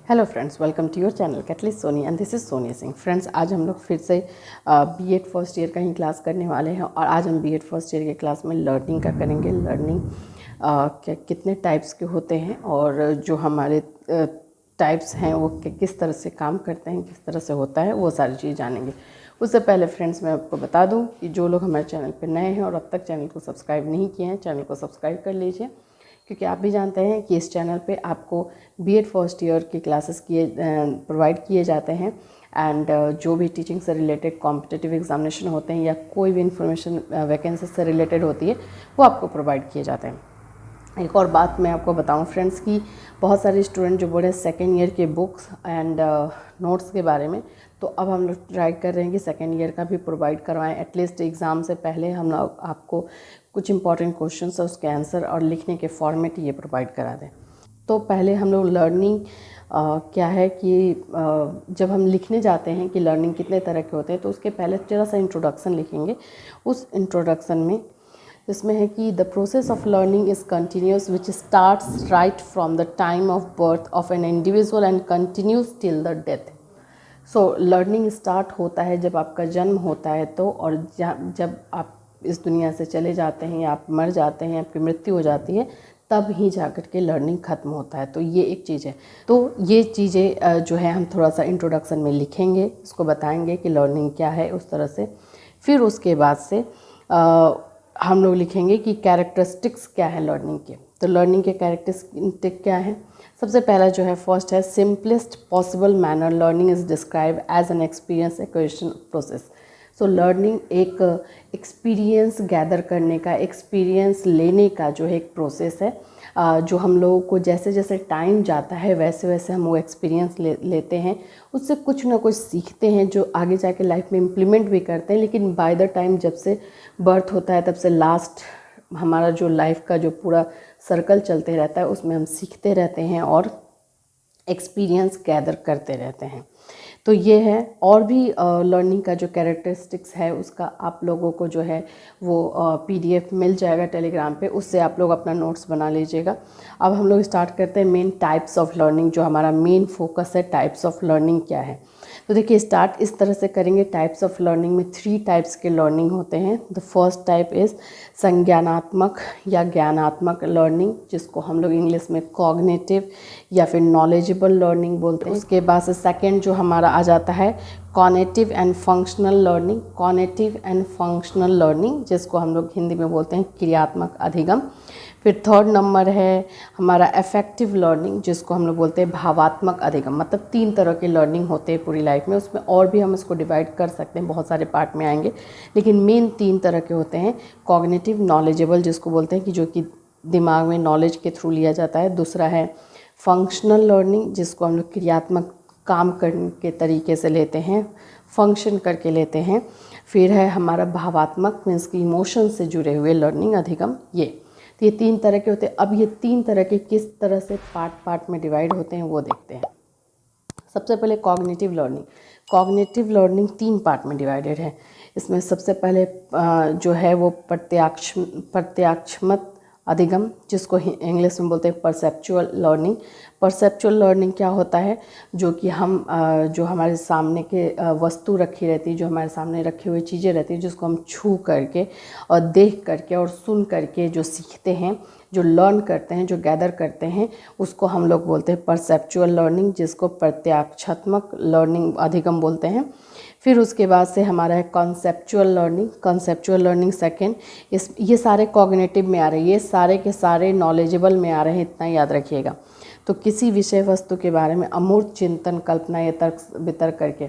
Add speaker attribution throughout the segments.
Speaker 1: Hello friends, welcome to your channel catalyst Soni and this is Sonia Singh. Friends, आज हम लोग फिर से बीएड फर्स्ट ईयर का ही क्लास करने वाले हैं और आज हम बीएड फर्स्ट ईयर के क्लास में लर्निंग का करेंगे। लर्निंग क्या कितने टाइप्स के होते हैं और जो हमारे टाइप्स हैं वो किस तरह से काम करते हैं, किस तरह से होता है, वो सारी चीज़ जानेंगे। उससे पहले फ्रेंड्स मैं आपको बता दूं कि जो लोग हमारे चैनल पर नए हैं और अब तक चैनल को सब्सक्राइब नहीं किए हैं, चैनल को सब्सक्राइब कर लीजिए, क्योंकि आप भी जानते हैं कि इस चैनल पे आपको बीएड फर्स्ट ईयर की क्लासेस प्रोवाइड किए जाते हैं एंड जो भी टीचिंग से रिलेटेड कॉम्पिटिटिव एग्जामिनेशन होते हैं या कोई भी इंफॉर्मेशन वैकेंसी से रिलेटेड होती है वो आपको प्रोवाइड किए जाते हैं। एक और बात मैं आपको बताऊं फ्रेंड्स कि बहुत सारे स्टूडेंट जो बोल रहे हैं सेकेंड ईयर के बुक्स एंड नोट्स के बारे में, तो अब हम लोग ट्राई कर रहे हैं कि सेकेंड ईयर का भी प्रोवाइड करवाएं। एटलीस्ट एग्ज़ाम से पहले हम लोग आपको कुछ इंपॉर्टेंट क्वेश्चंस और उसके आंसर और लिखने के फॉर्मेट ये प्रोवाइड करा दें। तो पहले हम लोग लर्निंग क्या है कि जब हम लिखने जाते हैं कि लर्निंग कितने तरह के होते हैं, तो उसके पहले जरा सा इंट्रोडक्शन लिखेंगे। उस इंट्रोडक्शन में इसमें है कि the process of learning is continuous which starts right from the time of birth of an individual and continues till the death. So learning start होता है जब आपका जन्म होता है तो, और जब आप इस दुनिया से चले जाते हैं या आप मर जाते हैं, आपकी मृत्यु हो जाती है, तब ही जाकर के लर्निंग ख़त्म होता है। तो ये एक चीज़ है। तो ये चीज़ें जो है हम थोड़ा सा इंट्रोडक्शन में लिखेंगे, इसको बताएंगे कि लर्निंग क्या है उस तरह से। फिर उसके बाद से हम लोग लिखेंगे कि कैरेक्टरिस्टिक्स क्या है लर्निंग के। तो लर्निंग के कैरेक्टरिस्टिक क्या है? सबसे पहला जो है फर्स्ट है simplest possible manner learning is describe as an experience acquisition process. So learning एक एक्सपीरियंस गैदर करने का, एक्सपीरियंस लेने का जो है एक प्रोसेस है, जो हम लोगों को जैसे जैसे टाइम जाता है वैसे वैसे हम वो एक्सपीरियंस लेते हैं, उससे कुछ ना कुछ सीखते हैं जो आगे जाके लाइफ में इम्प्लीमेंट भी करते हैं। लेकिन बाय द टाइम जब से बर्थ होता है तब से लास्ट हमारा जो लाइफ का जो पूरा सर्कल चलते रहता है उसमें हम सीखते रहते हैं और एक्सपीरियंस गैदर करते रहते हैं। तो ये है। और भी लर्निंग का जो कैरेक्टरिस्टिक्स है उसका आप लोगों को जो है वो पीडीएफ मिल जाएगा टेलीग्राम पे, उससे आप लोग अपना नोट्स बना लीजिएगा। अब हम लोग स्टार्ट करते हैं मेन टाइप्स ऑफ लर्निंग, जो हमारा मेन फोकस है टाइप्स ऑफ लर्निंग क्या है। तो देखिए, स्टार्ट इस तरह से करेंगे। टाइप्स ऑफ लर्निंग में 3 टाइप्स के लर्निंग होते हैं। द फर्स्ट टाइप इज़ संज्ञानात्मक या ज्ञानात्मक लर्निंग, जिसको हम लोग इंग्लिश में कॉग्निटिव या फिर नॉलेजेबल लर्निंग बोलते हैं। उसके बाद से सेकेंड जो हमारा आ जाता है cognitive and functional learning. Cognitive and functional learning जिसको हम लोग हिंदी में बोलते हैं क्रियात्मक अधिगम। फिर थर्ड नंबर है हमारा अफेक्टिव लर्निंग, जिसको हम लोग बोलते हैं भावात्मक अधिगम। मतलब 3 तरह के लर्निंग होते हैं पूरी लाइफ में, उसमें और भी हम इसको डिवाइड कर सकते हैं, बहुत सारे पार्ट में आएंगे, लेकिन मेन 3 तरह के होते हैं। कॉग्निटिव नॉलेजेबल जिसको बोलते हैं कि जो कि दिमाग में नॉलेज के थ्रू लिया जाता है। दूसरा है फंक्शनल लर्निंग, जिसको हम लोग क्रियात्मक काम करने के तरीके से लेते हैं, फंक्शन करके लेते हैं। फिर है हमारा भावात्मक, मीन्स की इमोशन से जुड़े हुए लर्निंग अधिगम। तो ये 3 तरह के होते हैं। अब ये 3 तरह के किस तरह से पार्ट में डिवाइड होते हैं वो देखते हैं। सबसे पहले cognitive learning. Cognitive learning 3 part में डिवाइडेड है। इसमें सबसे पहले जो है वो प्रत्याक्षमत अधिगम, जिसको इंग्लिश में बोलते हैं परसेप्चुअल लर्निंग। परसेप्चुअल लर्निंग क्या होता है? जो कि हम जो हमारे सामने के वस्तु रखी रहती है, जो हमारे सामने रखी हुई चीज़ें रहती हैं, जिसको हम छू करके और देख करके और सुन करके जो सीखते हैं, जो लर्न करते हैं, जो गैदर करते हैं, उसको हम लोग बोलते हैं परसेप्चुअल लर्निंग, जिसको प्रत्याक्षात्मक लर्निंग अधिगम बोलते हैं। फिर उसके बाद से हमारा है conceptual learning. Conceptual learning second. ये सारे कॉग्निटिव में आ रहे हैं, ये सारे के सारे नॉलेजेबल में आ रहे हैं, इतना याद रखिएगा। तो किसी विषय वस्तु के बारे में अमूर्त चिंतन, कल्पना या तर्क वितर्क करके।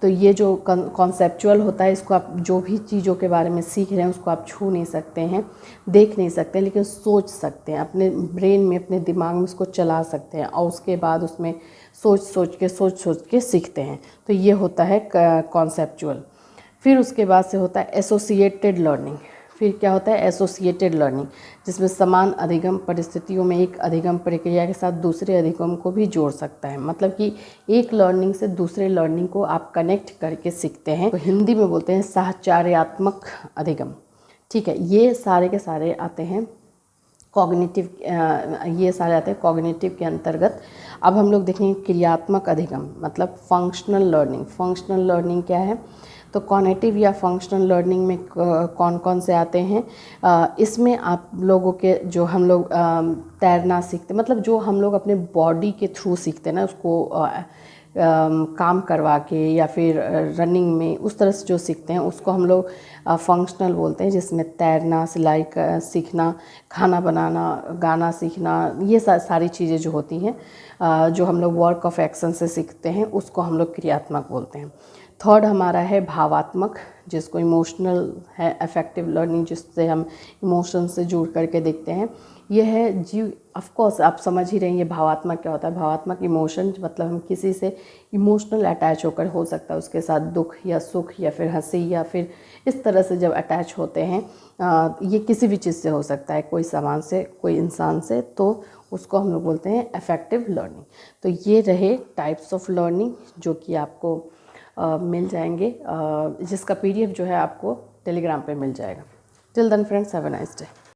Speaker 1: तो ये जो कॉन्सेप्चुअल होता है, इसको आप जो भी चीज़ों के बारे में सीख रहे हैं उसको आप छू नहीं सकते हैं, देख नहीं सकते, लेकिन सोच सकते हैं, अपने ब्रेन में, अपने दिमाग में उसको चला सकते हैं और उसके बाद उसमें सोच सोच के सीखते हैं। तो ये होता है कॉन्सेप्चुअल। फिर उसके बाद से होता है एसोसिएटेड लर्निंग। फिर क्या होता है? एसोसिएटेड लर्निंग, जिसमें समान अधिगम परिस्थितियों में एक अधिगम प्रक्रिया के साथ दूसरे अधिगम को भी जोड़ सकता है। मतलब कि एक लर्निंग से दूसरे लर्निंग को आप कनेक्ट करके सीखते हैं। तो हिंदी में बोलते हैं साहचर्यात्मक अधिगम। ठीक है, ये सारे के सारे आते हैं कॉग्निटिव, ये सारे आते हैं कॉग्निटिव के अंतर्गत। अब हम लोग देखेंगे क्रियात्मक अधिगम, मतलब फंक्शनल लर्निंग। फंक्शनल लर्निंग क्या है? तो कॉग्निटिव या फंक्शनल लर्निंग में कौन कौन से आते हैं? इसमें आप लोगों के जो हम लोग तैरना सीखते, मतलब जो हम लोग अपने बॉडी के थ्रू सीखते हैं ना, उसको काम करवा के या फिर रनिंग में उस तरह से जो सीखते हैं उसको हम लोग फंक्शनल बोलते हैं, जिसमें तैरना, सिलाई सीखना, खाना बनाना, गाना सीखना, ये सारी चीज़ें जो होती हैं जो हम लोग वर्क ऑफ एक्शन से सीखते हैं, उसको हम लोग क्रियात्मक बोलते हैं। थर्ड हमारा है भावात्मक, जिसको इमोशनल है, अफेक्टिव लर्निंग, जिससे हम इमोशन से जुड़ करके देखते हैं। ये है जीव, ऑफ कोर्स आप समझ ही रहे हैं ये भावात्मक क्या होता है। भावात्मक इमोशन मतलब हम किसी से इमोशनल अटैच होकर, हो सकता है उसके साथ दुख या सुख या फिर हंसी या फिर इस तरह से जब अटैच होते हैं, ये किसी भी चीज़ से हो सकता है, कोई सामान से, कोई इंसान से, तो उसको हम लोग बोलते हैं अफेक्टिव लर्निंग। तो ये रहे टाइप्स ऑफ लर्निंग जो कि आपको मिल जाएंगे, जिसका PDF जो है आपको टेलीग्राम पे मिल जाएगा। Till then friends, have a nice day.